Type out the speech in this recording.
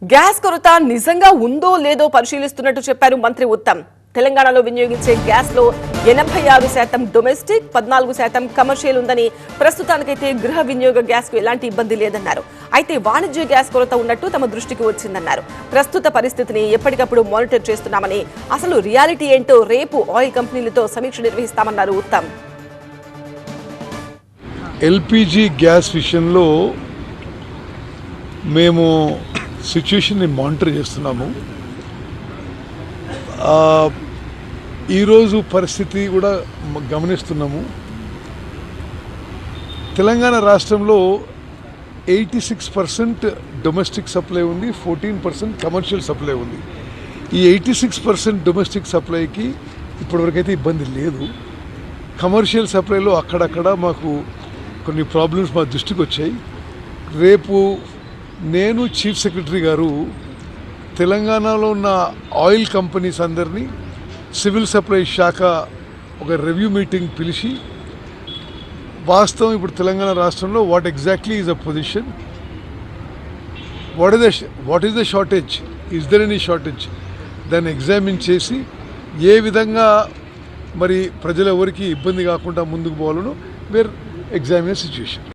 Gas కొరత నిజంగా ఉందో లేదో పరిశీలిస్తున్నట్టు చెప్పారు మంత్రి ఉత్తమ్. తెలంగాణలో వినియోగించే గ్యాస్ లో 86% డొమెస్టిక్, 14% కమర్షియల్ ఉందని, ప్రస్తుతానికైతే గృహ వినియోగ గ్యాస్ కు ఎలాంటి ఇబ్బంది లేదన్నారు. అయితే వాణిజ్య గ్యాస్ కొరత ఉన్నట్టు తమ దృష్టికి వచ్చిందన్నారు. ప్రస్తుత పరిస్థితిని ఎప్పటికప్పుడు మానిటర్ చేస్తున్నామని, అసలు రియాలిటీ ఏంటో రేపు ఆయిల్ కంపెనీలతో సమీక్ష నిర్వహిస్తామన్నారు ఉత్తమ్. ఎల్పిజి గ్యాస్ విషయంలో మేము సిచ్యుయేషన్ని మానిటర్ చేస్తున్నాము. ఈరోజు పరిస్థితి కూడా గమనిస్తున్నాము. తెలంగాణ రాష్ట్రంలో 86% డొమెస్టిక్ సప్లై ఉంది, 14% కమర్షియల్ సప్లై ఉంది. ఈ 86% డొమెస్టిక్ సప్లైకి ఇప్పటివరకైతే ఇబ్బంది లేదు. కమర్షియల్ సప్లైలో అక్కడక్కడ మాకు కొన్ని ప్రాబ్లమ్స్ మా దృష్టికి వచ్చాయి. రేపు నేను చీఫ్ సెక్రటరీ గారు తెలంగాణలో ఉన్న ఆయిల్ కంపెనీస్ అందరినీ, సివిల్ సప్లై శాఖ ఒక రివ్యూ మీటింగ్ పిలిచి, వాస్తవం ఇప్పుడు తెలంగాణ రాష్ట్రంలో what exactly is a position, what is the shortage, is there any shortage, దాన్ని ఎగ్జామిన్ చేసి ఏ విధంగా మరి ప్రజలు ఎవరికి ఇబ్బంది కాకుండా ముందుకు పోవాలనో వేర్ ఎగ్జామిన్ సిచ్యుయేషన్.